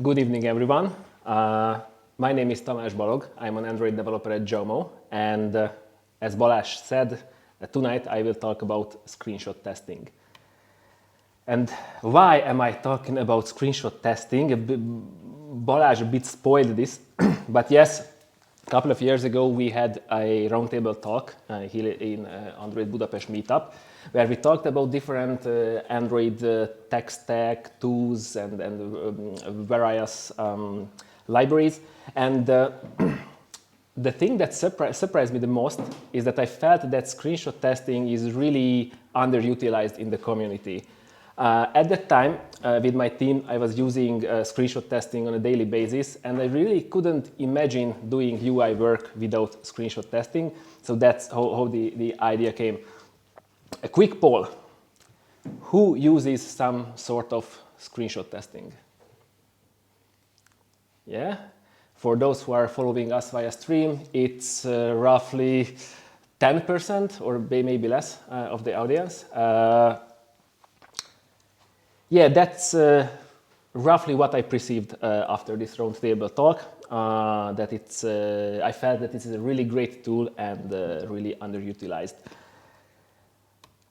Good evening, everyone. My name is Tamás Balogh. I'm an Android developer at Jomo, and as Balázs said, tonight I will talk about screenshot testing. And why am I talking about screenshot testing? Balázs a bit spoiled this, but yes, a couple of years ago we had a roundtable talk here in Android Budapest meetup, where we talked about different Android tech stack tools and various libraries. And the thing that surprised me the most is that I felt that screenshot testing is really underutilized in the community. At that time, with my team, I was using screenshot testing on a daily basis, and I really couldn't imagine doing UI work without screenshot testing. So that's how the idea came. A quick poll. Who uses some sort of screenshot testing? Yeah? For those who are following us via stream, it's roughly 10% or maybe less of the audience. Yeah, that's roughly what I perceived after this roundtable talk, that I felt that it's a really great tool and really underutilized.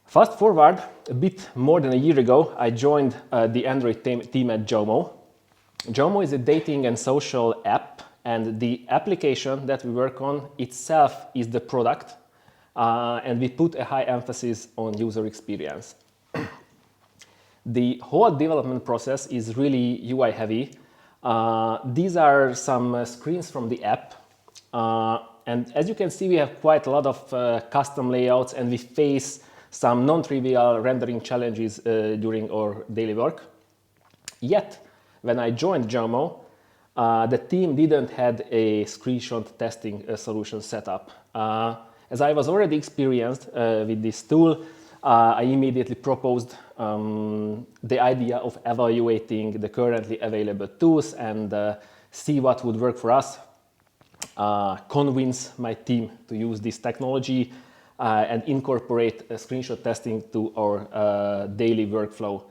Fast forward a bit more than a year ago, I joined the Android team at Jomo. Jomo is a dating and social app, and the application that we work on itself is the product, and we put a high emphasis on user experience. The whole development process is really UI heavy. These are some screens from the app. And as you can see, we have quite a lot of custom layouts, and we face some non-trivial rendering challenges during our daily work. Yet, when I joined Jomo, the team didn't have a screenshot testing solution set up. As I was already experienced with this tool, I immediately proposed the idea of evaluating the currently available tools and see what would work for us, convince my team to use this technology and incorporate screenshot testing to our daily workflow.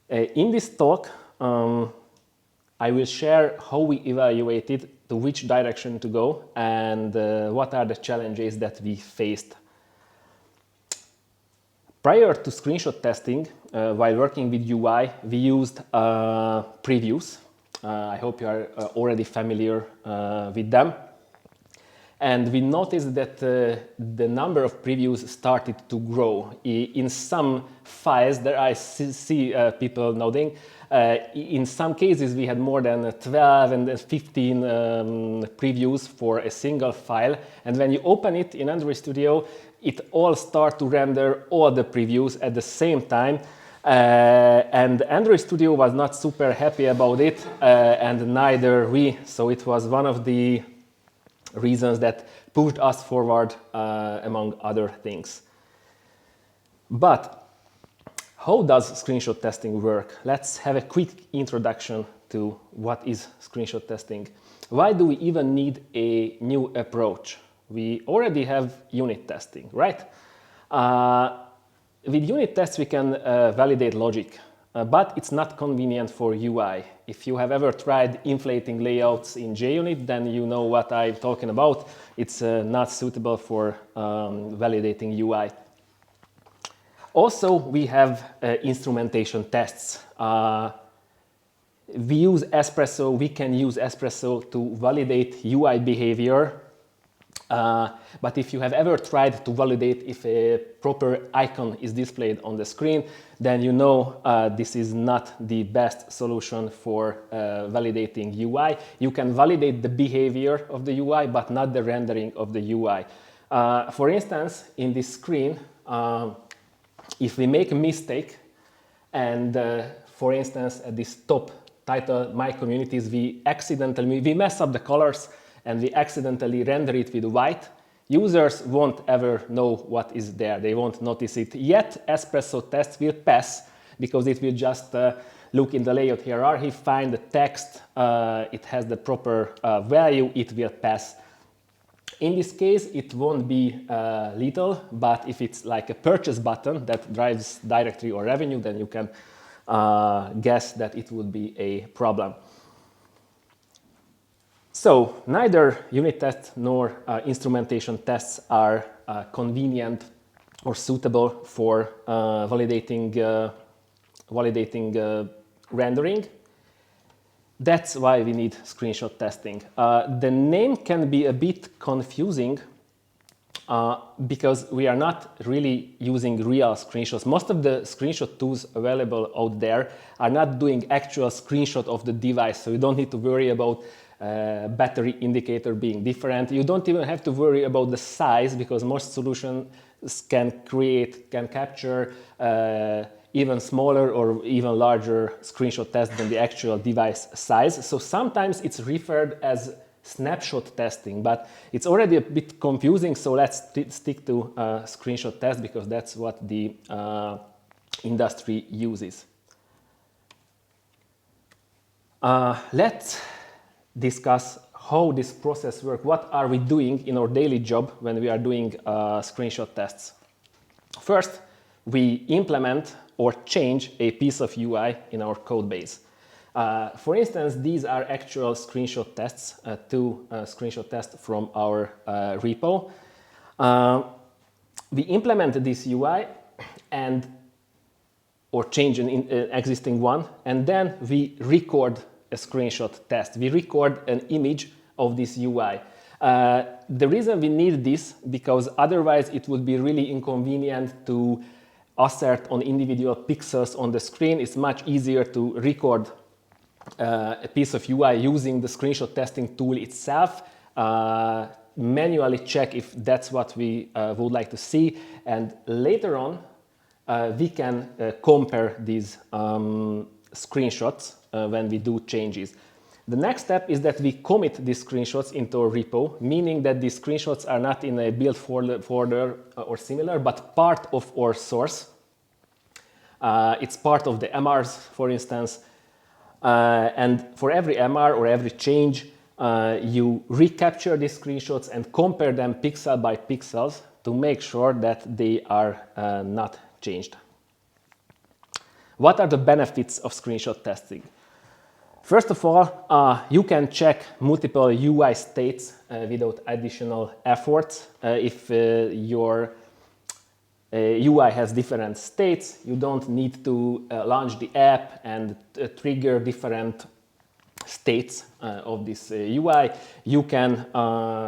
In this talk, I will share how we evaluated to which direction to go and what are the challenges that we faced. Prior to screenshot testing, while working with UI, we used previews. I hope you are already familiar with them. And we noticed that the number of previews started to grow. In some files, there I see people nodding. In some cases, we had more than 12 and 15 previews for a single file. And when you open it in Android Studio, it all starts to render all the previews at the same time. And Android Studio was not super happy about it, and neither we. So it was one of the reasons that pushed us forward, among other things. But how does screenshot testing work? Let's have a quick introduction to what is screenshot testing. Why do we even need a new approach? We already have unit testing, right? With unit tests, we can validate logic, but it's not convenient for UI. If you have ever tried inflating layouts in JUnit, then you know what I'm talking about. It's not suitable for validating UI. Also, we have instrumentation tests. We use Espresso. We can use Espresso to validate UI behavior. But if you have ever tried to validate if a proper icon is displayed on the screen, then you know this is not the best solution for validating UI. You can validate the behavior of the UI, but not the rendering of the UI. For instance, in this screen, if we make a mistake and, for instance, at this top title, My Communities, we mess up the colors and we accidentally render it with white, users won't ever know what is there. They won't notice it. Yet, Espresso tests will pass because it will just look in the layout hierarchy, find the text, it has the proper value, it will pass. In this case, it won't be lethal, but if it's like a purchase button that drives directory or revenue, then you can guess that it would be a problem. So neither unit tests nor instrumentation tests are convenient or suitable for validating rendering. That's why we need screenshot testing. The name can be a bit confusing because we are not really using real screenshots. Most of the screenshot tools available out there are not doing actual screenshot of the device, so you don't need to worry about battery indicator being different. You don't even have to worry about the size because most solutions can capture even smaller or even larger screenshot test than the actual device size. So sometimes it's referred as snapshot testing, but it's already a bit confusing, so let's stick to screenshot test because that's what the industry uses. Let's discuss how this process works. What are we doing in our daily job when we are doing screenshot tests? First, we implement or change a piece of UI in our code base. For instance, these are actual screenshot tests, two screenshot tests from our repo. We implement this UI or change an existing one, and then we record a screenshot test. We record an image of this UI. The reason we need this, because otherwise it would be really inconvenient to assert on individual pixels on the screen. It's much easier to record a piece of UI using the screenshot testing tool itself, manually check if that's what we would like to see, and later on we can compare these screenshots when we do changes. The next step is that we commit these screenshots into our repo, meaning that these screenshots are not in a build folder or similar, but part of our source. It's part of the MRs, for instance, and for every MR or every change, you recapture these screenshots and compare them pixel by pixels to make sure that they are not changed. What are the benefits of screenshot testing? First of all, you can check multiple UI states without additional efforts. If your UI has different states, you don't need to launch the app and trigger different states of this UI. You can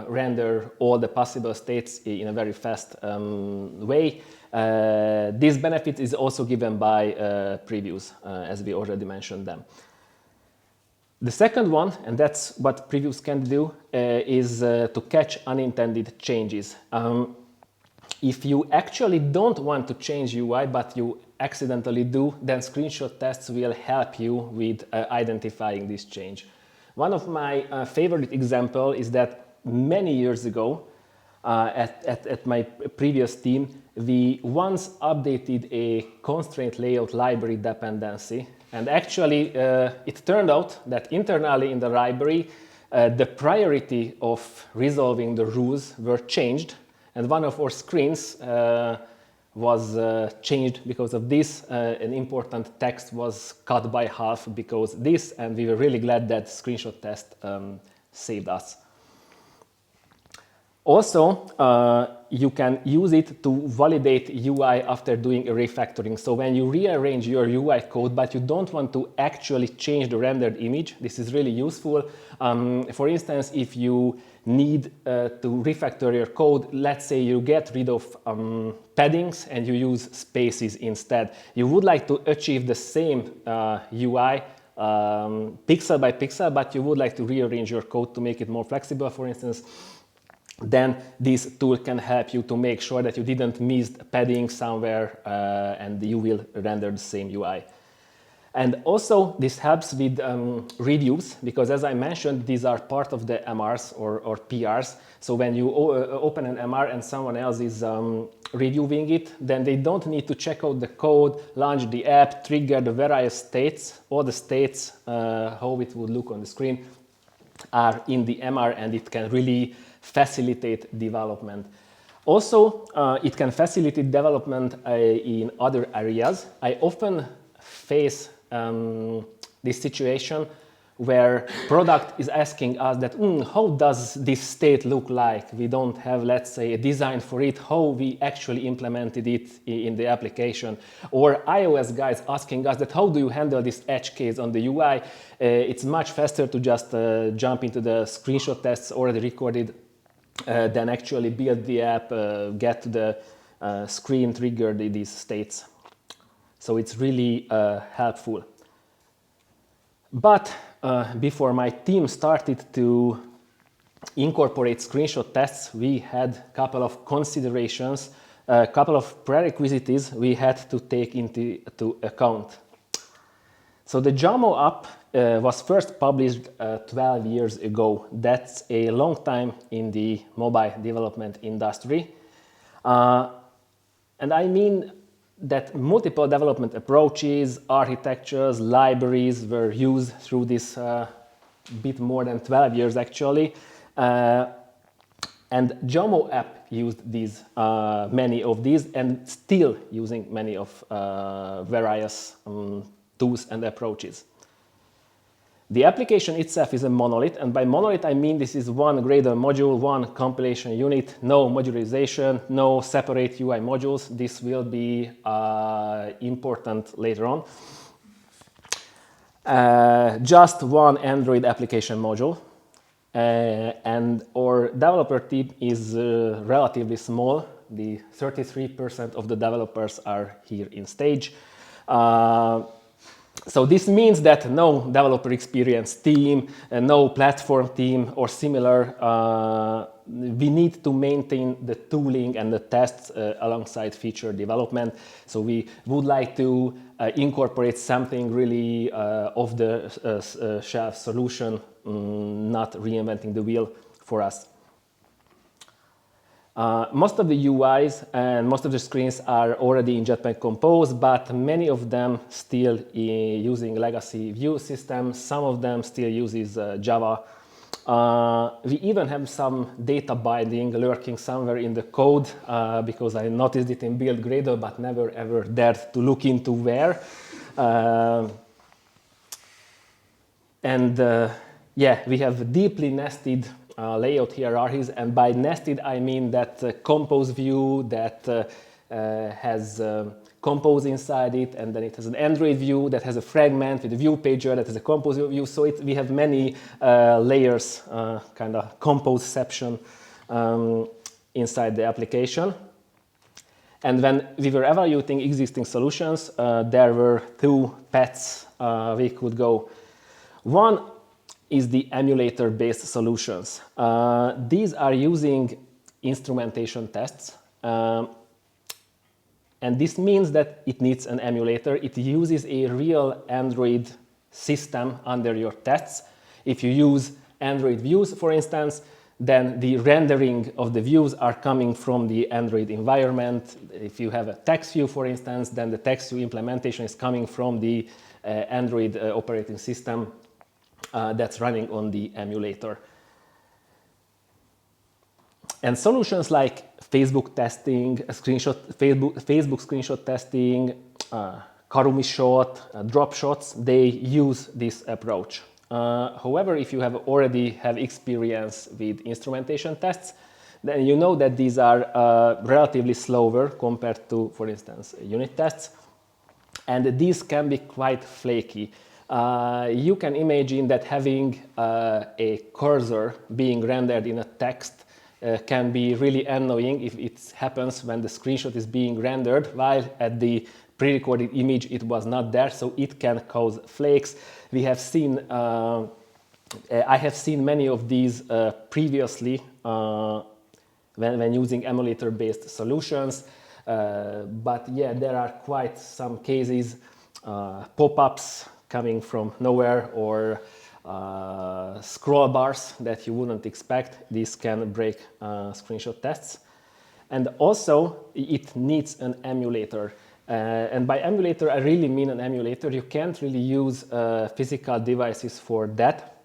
render all the possible states in a very fast way. This benefit is also given by previews, as we already mentioned them. The second one, and that's what previews can do, is to catch unintended changes. If you actually don't want to change UI, but you accidentally do, then screenshot tests will help you with identifying this change. One of my favorite examples is that many years ago, at my previous team, we once updated a constraint layout library dependency. And actually, it turned out that internally in the library, the priority of resolving the rules were changed. And one of our screens was changed because of this. An important text was cut by half because of this. And we were really glad that screenshot test saved us. Also, you can use it to validate UI after doing a refactoring. So when you rearrange your UI code, but you don't want to actually change the rendered image, this is really useful. For instance, if you need to refactor your code, let's say you get rid of paddings and you use spaces instead. You would like to achieve the same UI pixel by pixel, but you would like to rearrange your code to make it more flexible, for instance. Then this tool can help you to make sure that you didn't miss padding somewhere and you will render the same UI. And also this helps with reviews, because as I mentioned, these are part of the MRs or PRs. So when you open an MR and someone else is reviewing it, then they don't need to check out the code, launch the app, trigger the various states. All the states, how it would look on the screen, are in the MR, and it can really facilitate development. Also, it can facilitate development in other areas. I often face this situation where product is asking us that, how does this state look like? We don't have, let's say, a design for it, how we actually implemented it in the application. Or iOS guys asking us that, how do you handle this edge case on the UI? It's much faster to just jump into the screenshot tests already recorded than actually build the app, get to the screen, trigger these states. So it's really helpful. But before my team started to incorporate screenshot tests, we had a couple of considerations, a couple of prerequisites we had to take into account. So the JAMO app was first published 12 years ago. That's a long time in the mobile development industry. And I mean that multiple development approaches, architectures, libraries were used through this bit more than 12 years actually. And JAMO app used these, many of these, and still using many of various tools and approaches. The application itself is a monolith, and by monolith I mean this is one Gradle module, one compilation unit, no modularization, no separate UI modules. This will be important later on. Just one Android application module, and our developer team is relatively small. The 33% of the developers are here in stage. So this means that no developer experience team, no platform team or similar, we need to maintain the tooling and the tests alongside feature development. So we would like to incorporate something really off-the-shelf solution, not reinventing the wheel for us. Most of the UIs and most of the screens are already in Jetpack Compose, but many of them still using legacy view systems. Some of them still uses Java. We even have some data binding lurking somewhere in the code because I noticed it in build Gradle, but never ever dared to look into where. Yeah, we have deeply nested layout hierarchies, and by nested I mean that compose view that has compose inside it, and then it has an Android view that has a fragment with a view pager that has a compose view. So we have many layers, kind of composeception inside the application. And when we were evaluating existing solutions, there were two paths we could go. One is the emulator-based solutions. These are using instrumentation tests. And this means that it needs an emulator. It uses a real Android system under your tests. If you use Android views, for instance, then the rendering of the views are coming from the Android environment. If you have a text view, for instance, then the text view implementation is coming from the Android operating system that's running on the emulator. And solutions like Facebook testing, Facebook screenshot testing, Karumi shot, drop shots, they use this approach. However, if you already have experience with instrumentation tests, then you know that these are relatively slower compared to, for instance, unit tests. And these can be quite flaky. You can imagine that having a cursor being rendered in a text can be really annoying if it happens when the screenshot is being rendered, while at the pre-recorded image it was not there, so it can cause flakes. We have seen, I have seen many of these previously when using emulator-based solutions, but yeah, there are quite some cases, pop-ups coming from nowhere, or scroll bars that you wouldn't expect. These can break screenshot tests. And also, it needs an emulator. And by emulator, I really mean an emulator. You can't really use physical devices for that.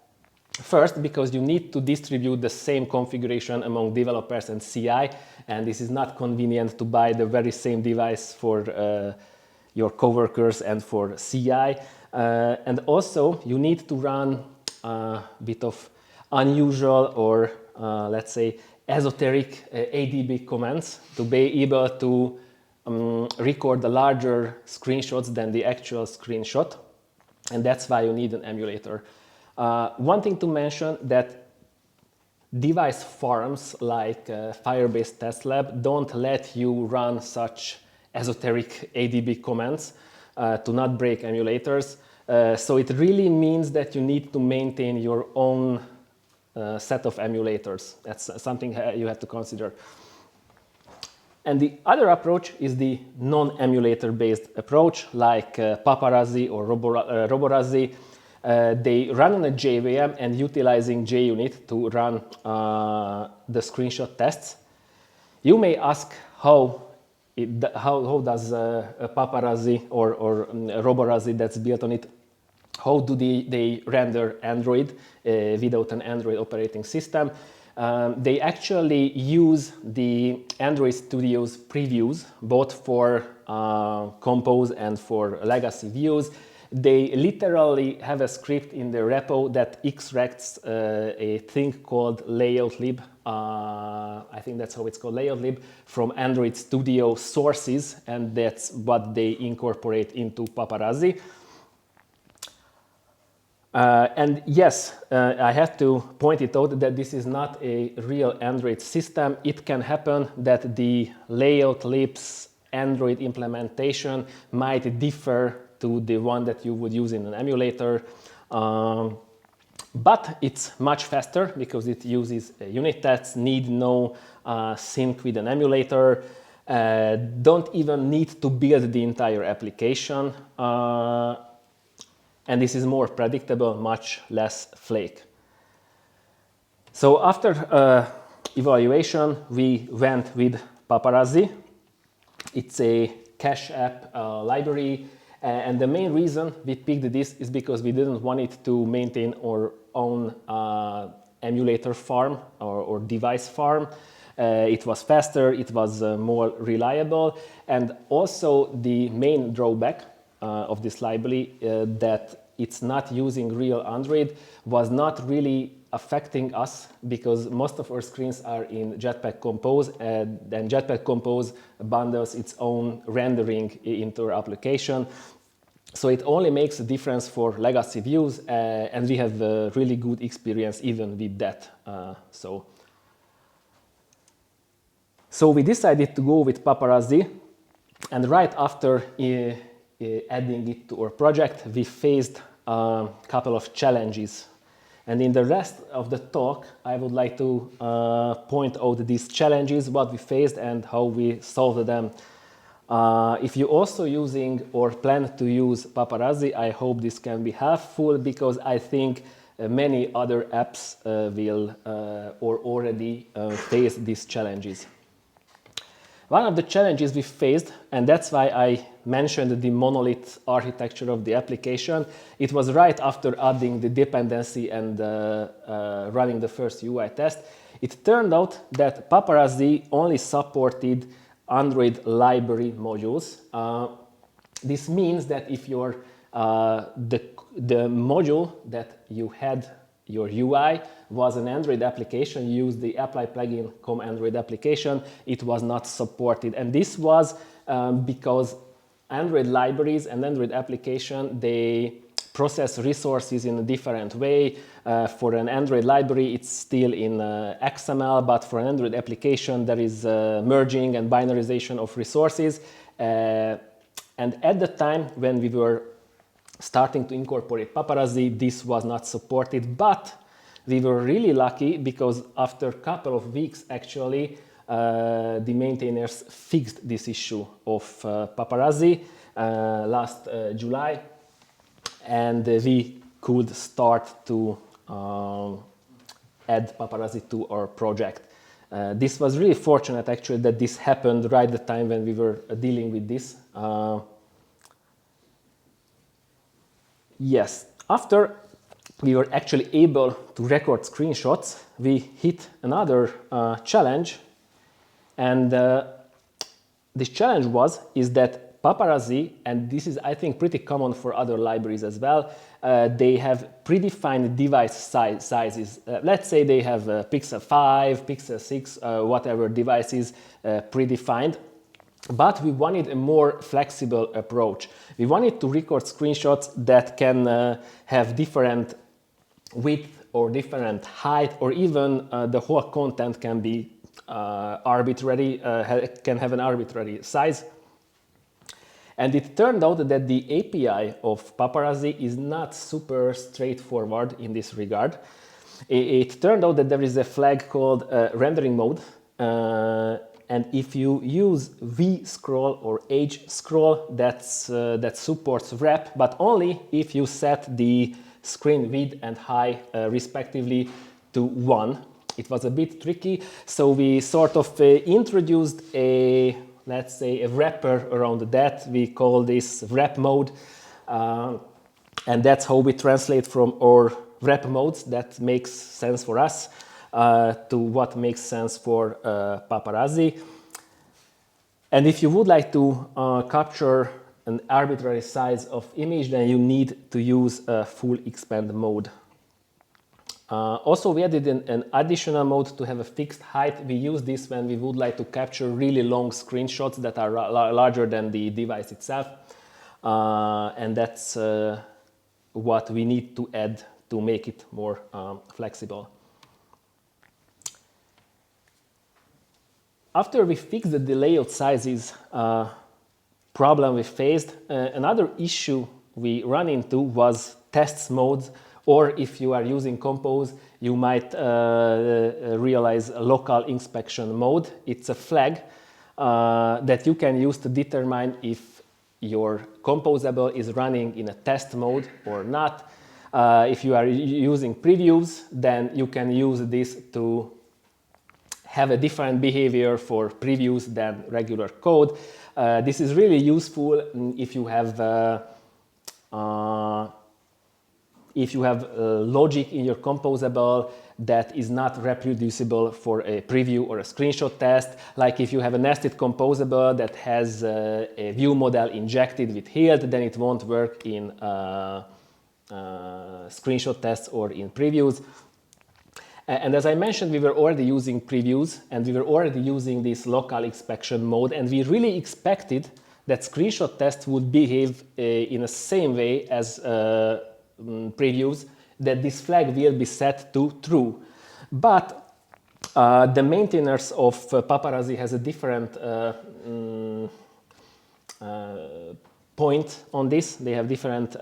First, because you need to distribute the same configuration among developers and CI, and this is not convenient to buy the very same device for your coworkers and for CI. And also, you need to run bit of unusual or let's say esoteric ADB commands to be able to record the larger screenshots than the actual screenshot, and that's why you need an emulator. One thing to mention that device farms like Firebase Test Lab don't let you run such esoteric ADB commands to not break emulators. So it really means that you need to maintain your own set of emulators. That's something you have to consider. And the other approach is the non-emulator based approach, like Paparazzi or Roborazzi. They run on a JVM and utilizing JUnit to run the screenshot tests. You may ask how does a Paparazzi or Roborazzi that's built on it, how do they render Android without an Android operating system? They actually use the Android Studio's previews, both for Compose and for legacy views. They literally have a script in the repo that extracts a thing called layout lib. I think that's how it's called, layout lib, from Android Studio sources, and that's what they incorporate into Paparazzi. And yes, I have to point it out that this is not a real Android system. It can happen that the layout lib's Android implementation might differ to the one that you would use in an emulator. But it's much faster because it uses unit tests, need no sync with an emulator, don't even need to build the entire application. And this is more predictable, much less flake. So after evaluation, we went with Paparazzi. It's a cache app library, and the main reason we picked this is because we didn't want it to maintain our own emulator farm or device farm. It was faster, it was more reliable, and also the main drawback of this library that it's not using real Android was not really affecting us because most of our screens are in Jetpack Compose, and then Jetpack Compose bundles its own rendering into our application. So it only makes a difference for legacy views, and we have a really good experience even with that. So we decided to go with Paparazzi, and right after adding it to our project, we faced a couple of challenges. And in the rest of the talk, I would like to point out these challenges, what we faced and how we solved them. If you're also using or plan to use Paparazzi, I hope this can be helpful because I think many other apps will or already face these challenges. One of the challenges we faced, and that's why I mentioned the monolith architecture of the application, it was right after adding the dependency and running the first UI test. It turned out that Paparazzi only supported Android library modules. This means that if your the module that you had your UI was an Android application, you used the apply plugin com Android application, it was not supported. And this was because Android libraries and Android application, they process resources in a different way. For an Android library, it's still in XML, but for an Android application, there is merging and binarization of resources. And at the time when we were starting to incorporate Paparazzi, this was not supported, but we were really lucky because after a couple of weeks, actually, the maintainers fixed this issue of Paparazzi last July, and we could start to add Paparazzi to our project. This was really fortunate, actually, that this happened right at the time when we were dealing with this. Yes, after we were actually able to record screenshots, we hit another challenge, and this challenge is that Paparazzi, and this is, I think, pretty common for other libraries as well, they have predefined device sizes. Let's say they have Pixel 5, Pixel 6, whatever devices predefined. But we wanted a more flexible approach. We wanted to record screenshots that can have different width or different height, or even the whole content can be arbitrary, can have an arbitrary size. And it turned out that the API of Paparazzi is not super straightforward in this regard. It turned out that there is a flag called rendering mode, and if you use V-scroll or H-scroll, that supports wrap, but only if you set the screen width and height respectively to 1. It was a bit tricky, so we sort of introduced a, let's say, a wrapper around that. We call this wrap mode, and that's how we translate from our wrap modes that makes sense for us to what makes sense for Paparazzi. And if you would like to capture an arbitrary size of image, then you need to use a full expand mode. Also, we added an additional mode to have a fixed height. We use this when we would like to capture really long screenshots that are larger than the device itself. And that's what we need to add to make it more flexible. After we fixed the layout sizes problem we faced, another issue we ran into was tests modes, or if you are using Compose, you might realize a local inspection mode. It's a flag that you can use to determine if your composable is running in a test mode or not. If you are using previews, then you can use this to have a different behavior for previews than regular code. This is really useful if you have logic in your composable that is not reproducible for a preview or a screenshot test. Like if you have a nested composable that has a view model injected with healed, then it won't work in screenshot tests or in previews. And as I mentioned, we were already using previews and we were already using this local inspection mode, and we really expected that screenshot tests would behave in the same way as previews, that this flag will be set to true. But the maintainers of Paparazzi has a different point on this. They have different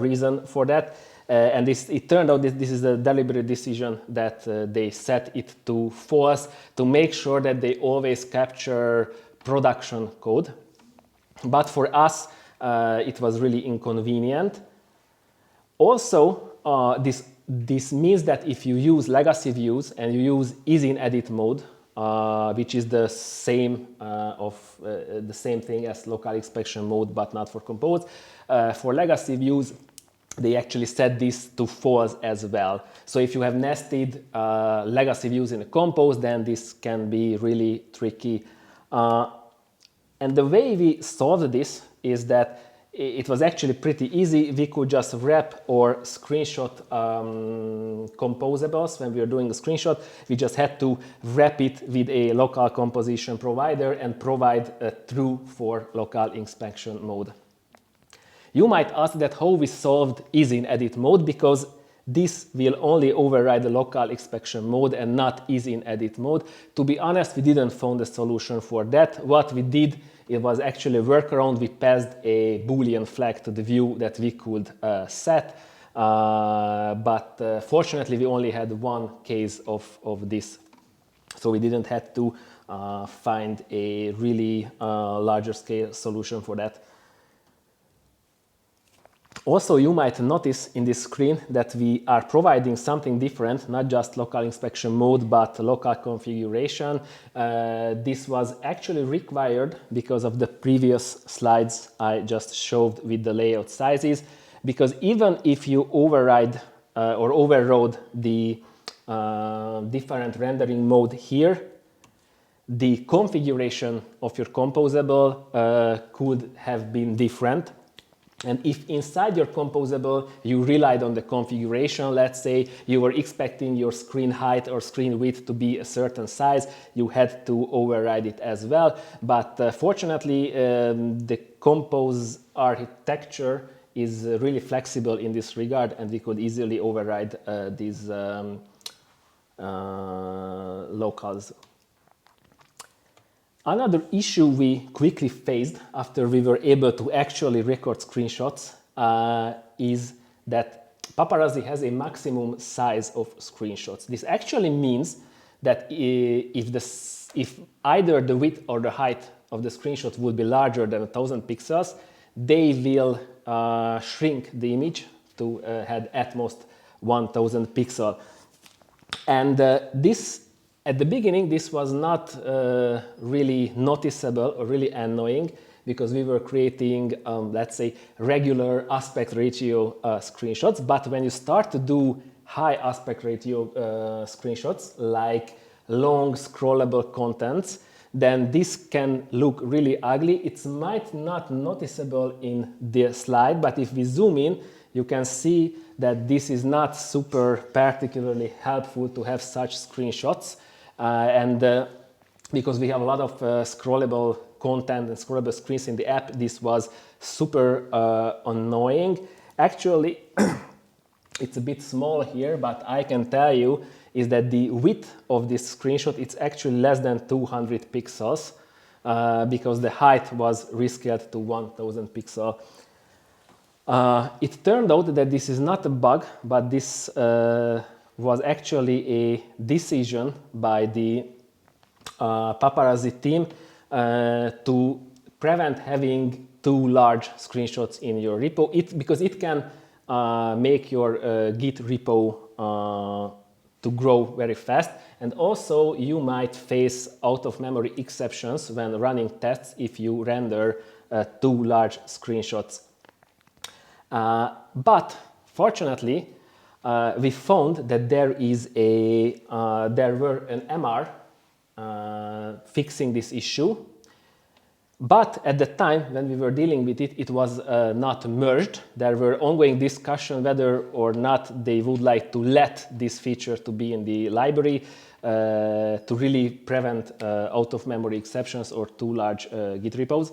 reason for that. And it turned out that this is a deliberate decision that they set it to false to make sure that they always capture production code. But for us, it was really inconvenient. Also, this means that if you use legacy views and you use ease in edit mode, which is the same the same thing as local inspection mode, but not for Compose, for legacy views, they actually set this to false as well. So if you have nested legacy views in a Compose, then this can be really tricky. And the way we solved this is that it was actually pretty easy. We could just wrap or screenshot composables. When we were doing a screenshot, we just had to wrap it with a local composition provider and provide a true for local inspection mode. You might ask that how we solved ease in edit mode, because this will only override the local inspection mode and not ease in edit mode. To be honest, we didn't find a solution for that. What we did, it was actually a workaround. We passed a Boolean flag to the view that we could set. But fortunately, we only had one case of this. So we didn't have to find a really larger scale solution for that. Also, you might notice in this screen that we are providing something different, not just local inspection mode, but local configuration. This was actually required because of the previous slides I just showed with the layout sizes, because even if you override or overrode the different rendering mode here, the configuration of your composable could have been different. And if inside your composable you relied on the configuration, let's say you were expecting your screen height or screen width to be a certain size, you had to override it as well. But fortunately, the Compose architecture is really flexible in this regard, and we could easily override these locals. Another issue we quickly faced after we were able to actually record screenshots is that Paparazzi has a maximum size of screenshots. This actually means that if either the width or the height of the screenshot would be larger than 1000 pixels, they will shrink the image to have at most 1000 pixels. And this, at the beginning, this was not really noticeable or really annoying because we were creating, let's say, regular aspect ratio screenshots. But when you start to do high aspect ratio screenshots, like long scrollable contents, then this can look really ugly. It might not noticeable in the slide, but if we zoom in, you can see that this is not super particularly helpful to have such screenshots. Because we have a lot of scrollable content and scrollable screens in the app, this was super annoying. Actually, it's a bit small here, but I can tell you is that the width of this screenshot, it's actually less than 200 pixels because the height was rescaled to 1000 pixels. It turned out that this is not a bug, but this was actually a decision by the Paparazzi team to prevent having too large screenshots in your repo, because it can make your Git repo to grow very fast. And also you might face out-of-memory exceptions when running tests if you render too large screenshots. But fortunately, we found that there were an MR fixing this issue. But at the time when we were dealing with it, it was not merged. There were ongoing discussions whether or not they would like to let this feature to be in the library to really prevent out-of-memory exceptions or too large Git repos.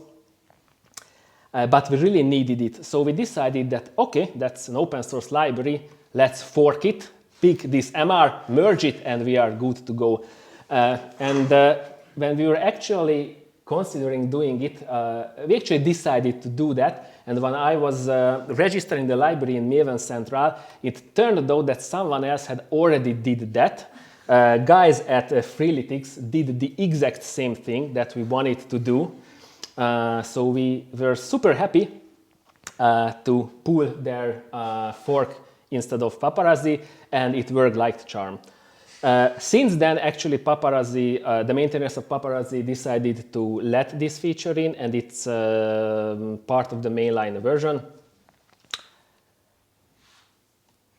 But we really needed it. So we decided that, okay, that's an open source library. Let's fork it, pick this MR, merge it, and we are good to go. When we were actually considering doing it, we actually decided to do that. And when I was registering the library in Maven Central, it turned out that someone else had already did that. Guys at Freeletics did the exact same thing that we wanted to do. So we were super happy to pull their fork instead of Paparazzi, and it worked like charm. Since then, actually, Paparazzi, the maintainers of Paparazzi decided to let this feature in, and it's part of the mainline version.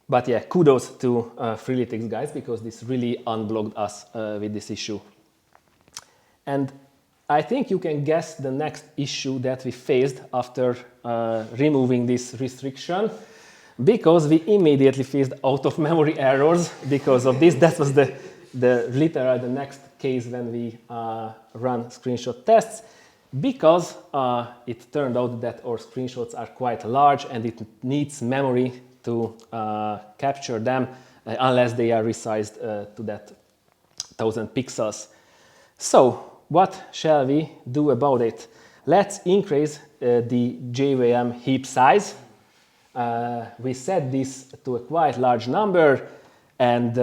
But yeah, kudos to Freeletics guys, because this really unblocked us with this issue. And I think you can guess the next issue that we faced after removing this restriction, because we immediately faced out-of-memory errors because of this. That was the next case when we run screenshot tests, because it turned out that our screenshots are quite large and it needs memory to capture them unless they are resized to that 1000 pixels. So what shall we do about it? Let's increase the JVM heap size. We set this to a quite large number, and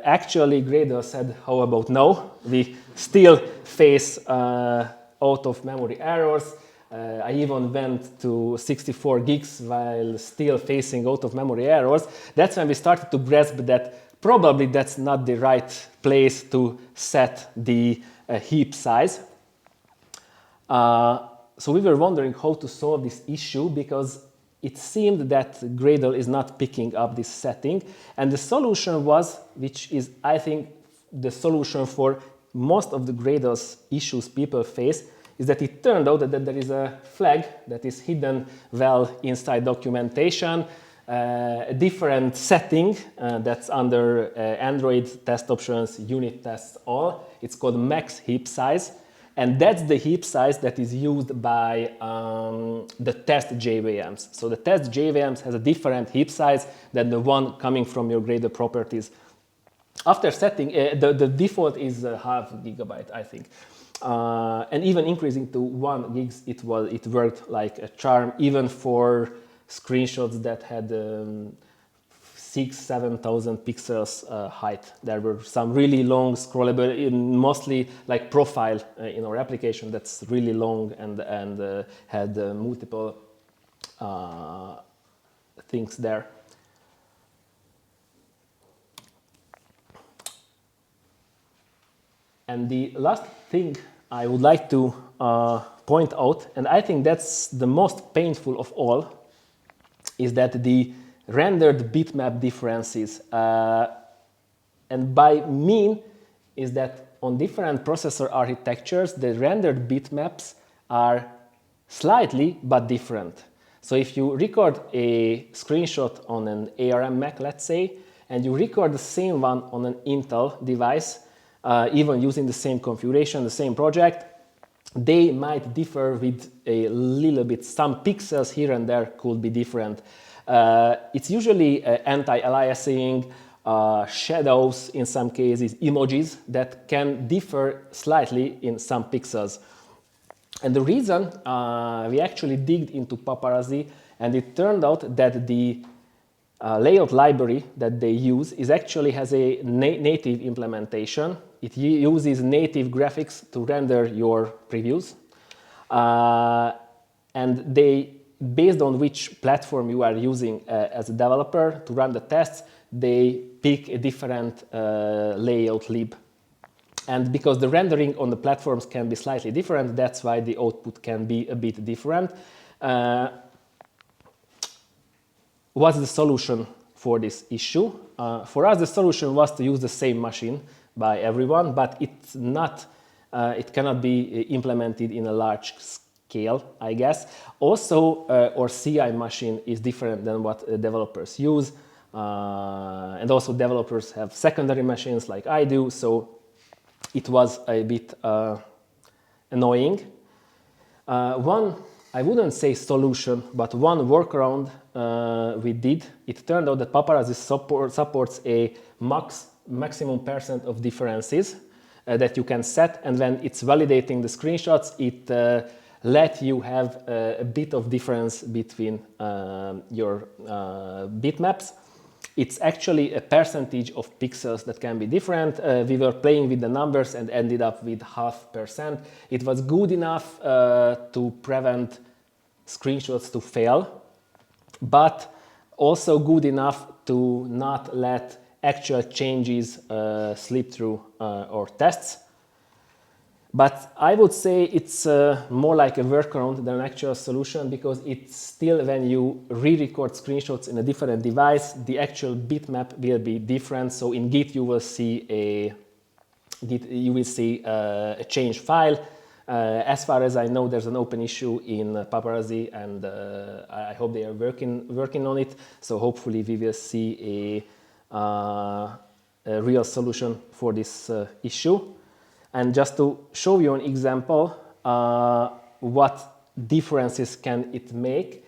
actually Gradle said, how about no? We still face out-of-memory errors. I even went to 64 gigs while still facing out-of-memory errors. That's when we started to grasp that probably that's not the right place to set the heap size. So we were wondering how to solve this issue, because it seemed that Gradle is not picking up this setting. And the solution was, which is, I think, the solution for most of the Gradle issues people face is that it turned out that there is a flag that is hidden well inside documentation, a different setting that's under Android test options, unit tests all. It's called max heap size. And that's the heap size that is used by the test JVMs. So the test JVMs has a different heap size than the one coming from your Gradle properties. After setting, the default is half gigabyte, I think. And even increasing to 1 gig, it worked like a charm, even for screenshots that had 6,000-7,000 pixels height. There were some really long scrollable, mostly like profile in our application that's really long and had multiple things there. And the last thing I would like to point out, and I think that's the most painful of all, is that the rendered bitmap differences. And by mean is that on different processor architectures, the rendered bitmaps are slightly but different. So if you record a screenshot on an ARM Mac, let's say, and you record the same one on an Intel device, even using the same configuration, the same project, they might differ with a little bit. Some pixels here and there could be different. It's usually anti-aliasing, shadows in some cases, emojis that can differ slightly in some pixels. And the reason we actually digged into Paparazzi, and it turned out that the layout library that they use actually has a native implementation. It uses native graphics to render your previews. And they, based on which platform you are using as a developer to run the tests, they pick a different layout lib. And because the rendering on the platforms can be slightly different, that's why the output can be a bit different. What's the solution for this issue? For us, the solution was to use the same machine by everyone, but it's not, it cannot be implemented in a large scale, I guess. Also, our CI machine is different than what developers use. And also developers have secondary machines like I do, so it was a bit annoying. One, I wouldn't say solution, but one workaround we did, it turned out that Paparazzi supports a maximum % of differences that you can set, and when it's validating the screenshots, it let you have a bit of difference between your bitmaps. It's actually a percentage of pixels that can be different. We were playing with the numbers and ended up with 0.5%. It was good enough to prevent screenshots to fail, but also good enough to not let actual changes slip through our tests. But I would say it's more like a workaround than an actual solution, because it's still, when you re-record screenshots in a different device, the actual bitmap will be different. So in Git you will see a change file. As far as I know, there's an open issue in Paparazzi, and I hope they are working on it. So hopefully we will see a real solution for this issue. And just to show you an example, what differences can it make,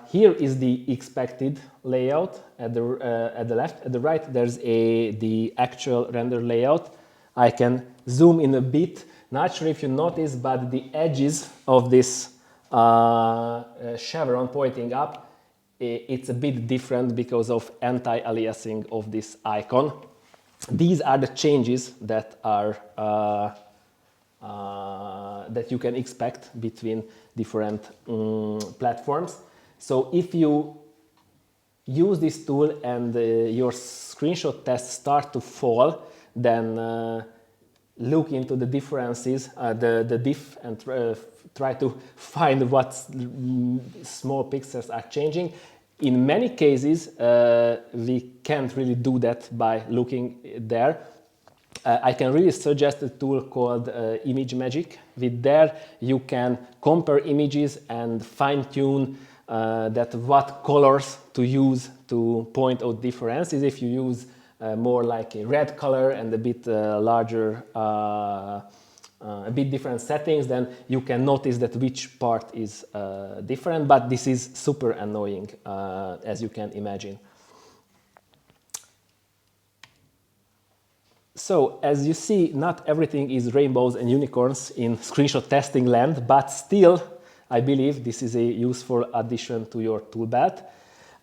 here is the expected layout at the left. At the right, there's the actual render layout. I can zoom in a bit. Not sure if you notice, but the edges of this chevron pointing up, it's a bit different because of anti-aliasing of this icon. These are the changes that are that you can expect between different platforms. So if you use this tool and your screenshot tests start to fall, then look into the differences, the diff, and try to find what small pixels are changing. In many cases, we can't really do that by looking there. I can really suggest a tool called Image Magic. With there, you can compare images and fine-tune that what colors to use to point out differences. If you use more like a red color and a bit larger, a bit different settings, then you can notice that which part is different, but this is super annoying, as you can imagine. So, as you see, not everything is rainbows and unicorns in screenshot testing land, but still, I believe this is a useful addition to your tool belt.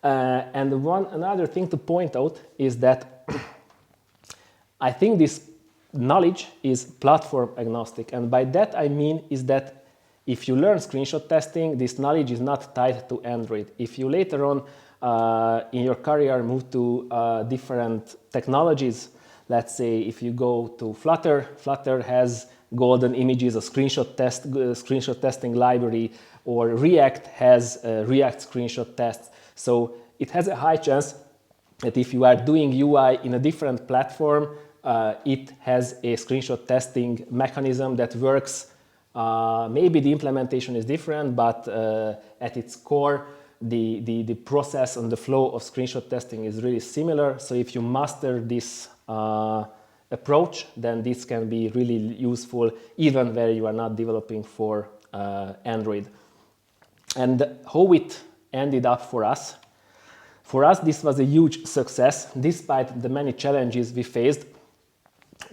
And another thing to point out is that I think this knowledge is platform agnostic. And by that I mean is that if you learn screenshot testing, this knowledge is not tied to Android. If you later on in your career move to different technologies, let's say if you go to Flutter, Flutter has golden images, a screenshot testing library, or React has React screenshot tests. So it has a high chance that if you are doing UI in a different platform, it has a screenshot testing mechanism that works. Maybe the implementation is different, but at its core, the process and the flow of screenshot testing is really similar. So if you master this approach, then this can be really useful even where you are not developing for Android. And how it ended up for us? For us, this was a huge success, despite the many challenges we faced.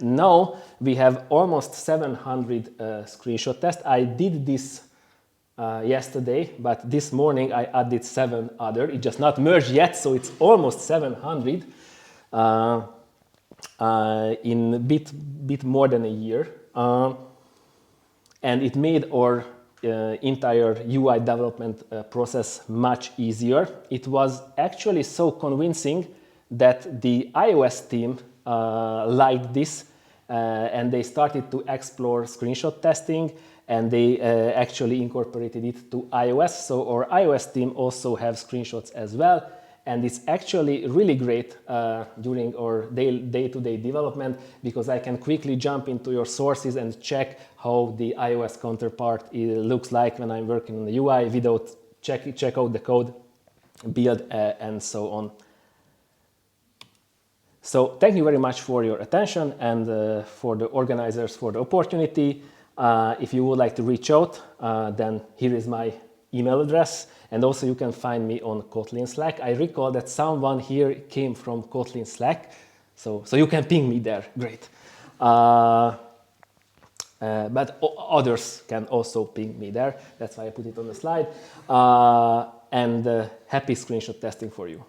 Now we have almost 700 screenshot tests. I did this yesterday, but this morning I added 7 other. It just not merged yet, so it's almost 700 in a bit more than a year. And it made our entire UI development process much easier. It was actually so convincing that the iOS team liked this and they started to explore screenshot testing, and they actually incorporated it to iOS. So our iOS team also have screenshots as well, and it's actually really great during our day-to-day development, because I can quickly jump into your sources and check how the iOS counterpart looks like when I'm working on the UI without check out the code, build, and so on. So thank you very much for your attention, and for the organizers for the opportunity. If you would like to reach out, then here is my email address, and also you can find me on Kotlin Slack. I recall that someone here came from Kotlin Slack, so you can ping me there. Great. But others can also ping me there. That's why I put it on the slide. And happy screenshot testing for you.